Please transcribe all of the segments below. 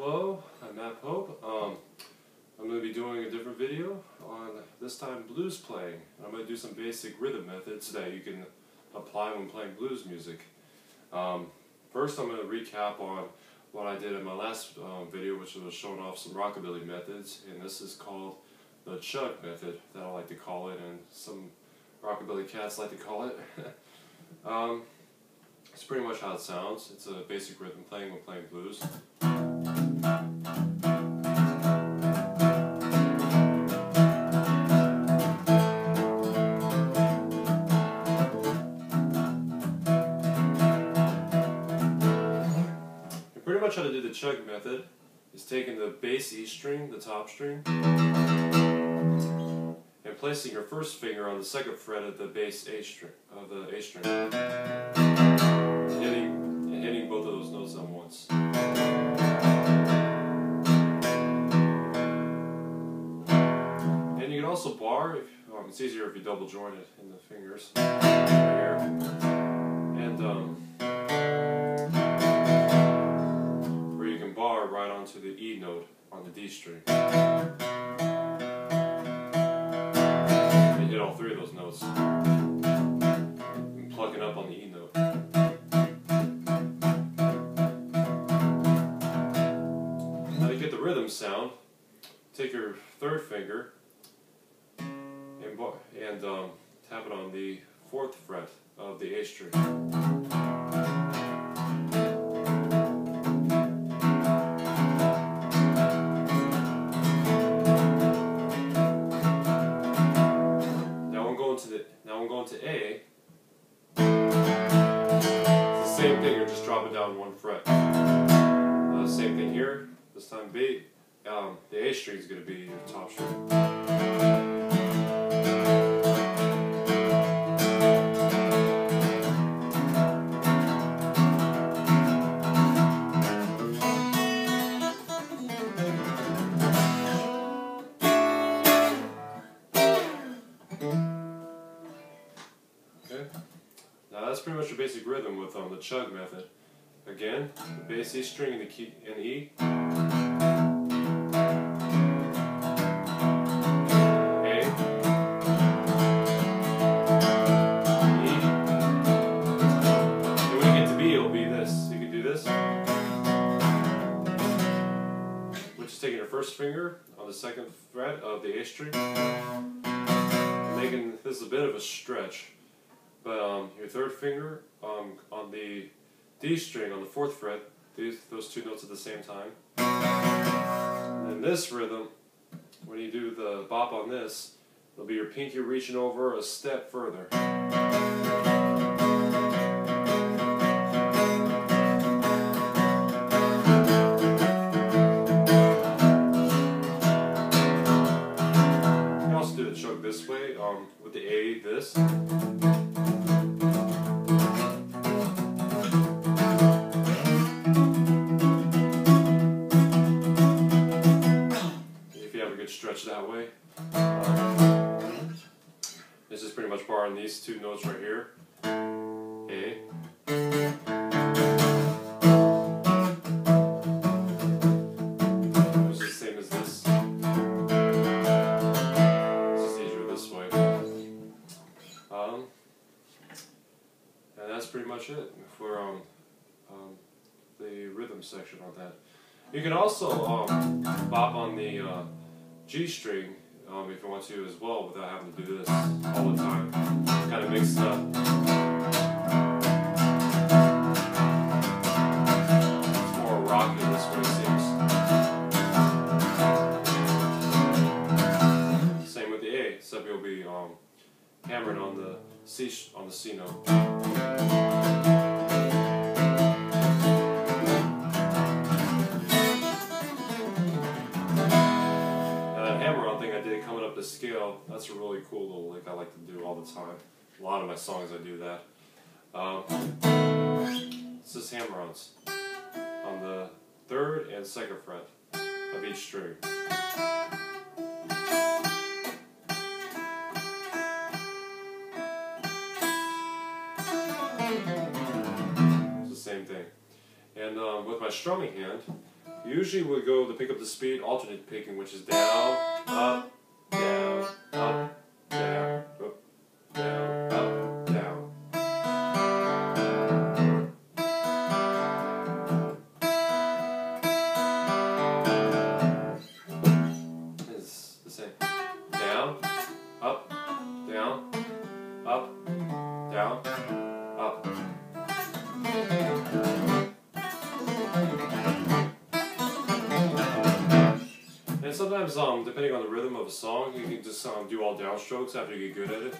Hello, I'm Matt Pope. I'm going to be doing a different video on, this time, blues playing. I'm going to do some basic rhythm methods that you can apply when playing blues music. First, I'm going to recap on what I did in my last video, which was showing off some rockabilly methods, and this is called the chug method, that I like to call it, and some rockabilly cats like to call it. It's pretty much how it sounds. It's a basic rhythm playing when playing blues. And pretty much how to do the chug method is taking the bass E string, the top string, and placing your first finger on the second fret of the bass A string, and hitting both of those notes at once. And you can also bar. It's easier if you double join it in the fingers here. And where you can bar right onto the E note on the D string. Hit all three of those notes and plucking up on the E note. Now to get the rhythm sound, take your third finger and tap it on the 4th fret of the A string. Now I'm going to A. It's the same thing, you're just dropping down 1 fret. Same thing here. This time B. The A string is going to be your top string. Now that's pretty much your basic rhytm with the chug method. Again, the bass E string and the key and E. A. E. And when you get to B, it'll be this. You can do this, which is taking your first finger on the 2nd fret of the A string, making this a bit of a stretch. But your third finger on the D string on the 4th fret, those 2 notes at the same time. And this rhythm, when you do the bop on this, it'll be your pinky reaching over a step further. You can also do the chug this way, with the A, this. Stretch that way. This is pretty much barring these 2 notes right here. A. It's the same as this. It's just easier this way. And that's pretty much it for the rhythm section on that. You can also bop on the G string if you want to as well, without having to do this all the time. Kind of mix it up. It's more rocky this way, it seems. Same with the A, except you'll be hammering on the C note. Coming up the scale, that's a really cool little lick I like to do all the time. A lot of my songs I do that. It's just hammer-ons on the 3rd and 2nd fret of each string. It's the same thing. And with my strumming hand, usually we go to pick up the speed, alternate picking, which is down, up, down, up, down, up, down, up, down. It's the same. Down, up, down, up, down, up. And sometimes, depending on the rhythm of a song, you can just do all downstrokes after you get good at it.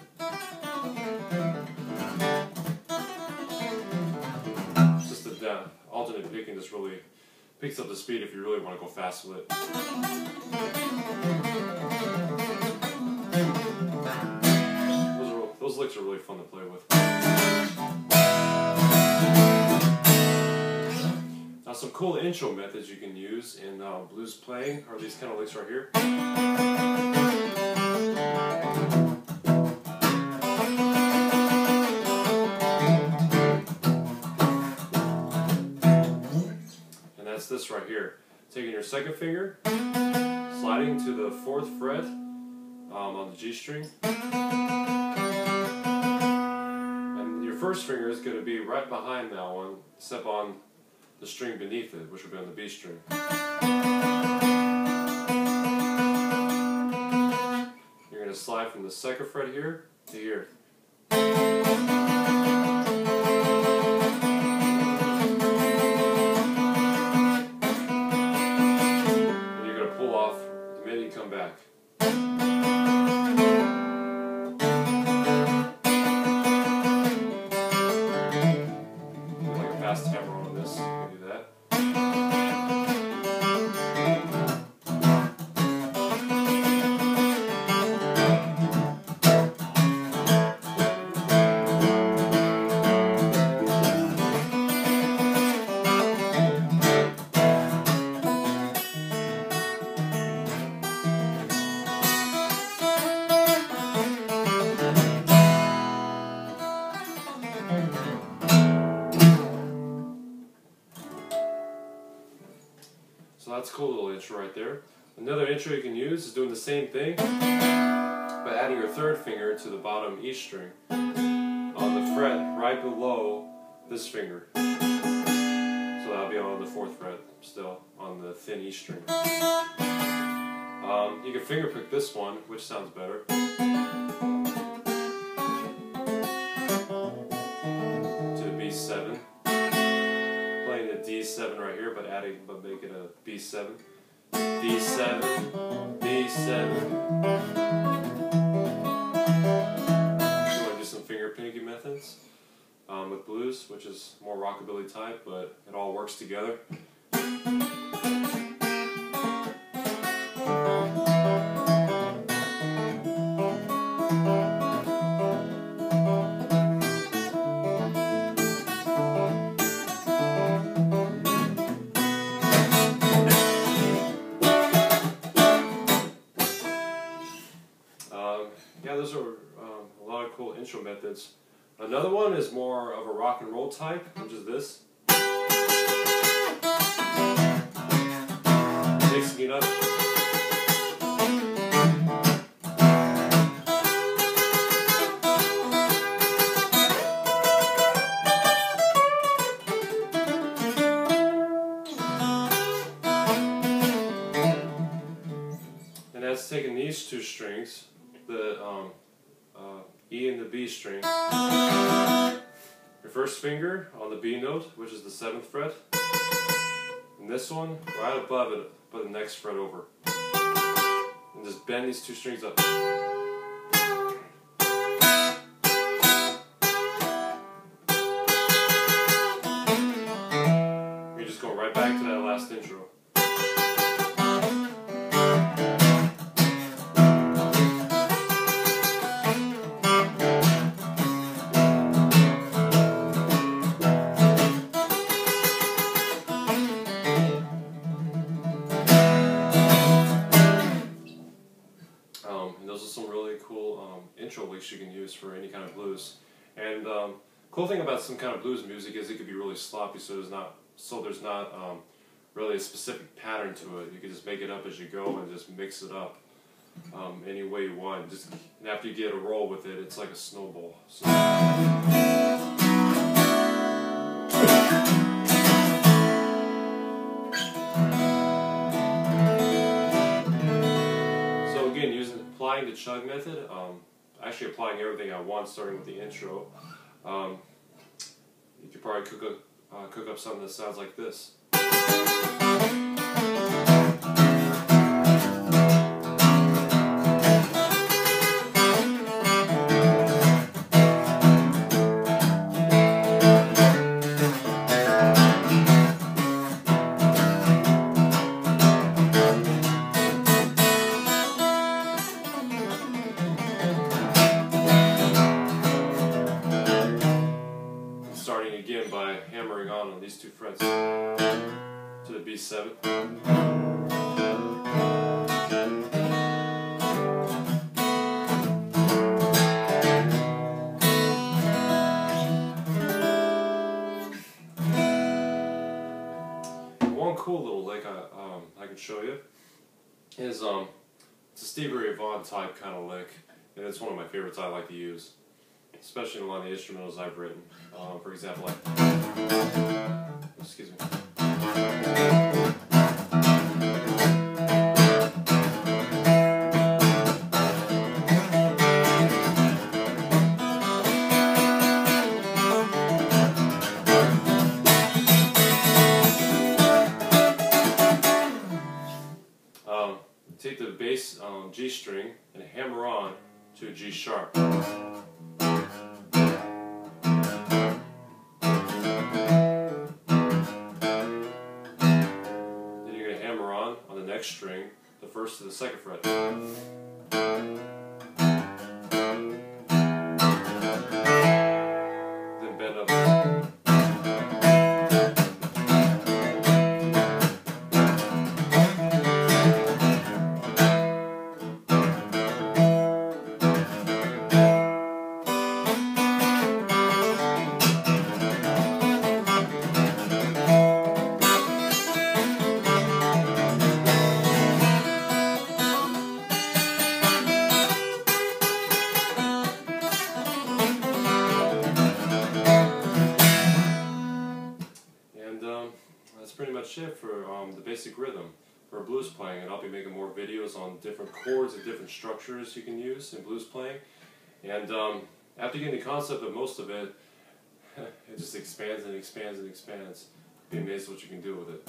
Just the alternate picking just really picks up the speed if you really want to go fast with it. Those licks are really fun to play with. Now, some cool intro methods you can use in blues playing are these kind of licks right here. And that's this right here. Taking your second finger, sliding to the 4th fret on the G string. And your first finger is going to be right behind that one, except on the string beneath it, which will be on the B string. You're going to slide from the 2nd fret here to here. And you're going to pull off the minute you come back. Like a fast hammer on this. So that's a cool little intro right there. Another intro you can use is doing the same thing, but adding your 3rd finger to the bottom E string on the fret right below this finger. So that'll be on the 4th fret still on the thin E string. You can finger pick this one, which sounds better. To the B7. Playing the D7 right here, but make it a B7. D7, B7. You want to do some finger picking methods with blues, which is more rockabilly type, but it all works together. Yeah, those are a lot of cool intro methods. Another one is more of a rock and roll type, which is this. Mixing it up. And that's taking these 2 strings, the E and the B string. Your first finger on the B note, which is the 7th fret, and this one right above it, but the next fret over. And just bend these 2 strings up. You're just going right back to that last intro. Those are some really cool intro licks you can use for any kind of blues. And cool thing about some kind of blues music is it can be really sloppy, so there's not so there's not really a specific pattern to it. You can just make it up as you go and just mix it up any way you want. Just and after you get a roll with it, it's like a snowball. So again, applying the chug method, actually applying everything I want, starting with the intro. You could probably cook up something that sounds like this. Starting again by hammering on these two frets to the B7. One cool little lick I can show you is it's a Stevie Ray Vaughan type kind of lick, and it's one of my favorites I like to use, especially in a lot of the instrumentals I've written. For example, like, excuse me. Take the bass G string and hammer on to a G sharp. Next string, the first to the second fret. Then bend up. That's pretty much it for the basic rhythm for blues playing, and I'll be making more videos on different chords and different structures you can use in blues playing. And after getting the concept of most of it, it just expands and expands and expands. You'll be amazed what you can do with it.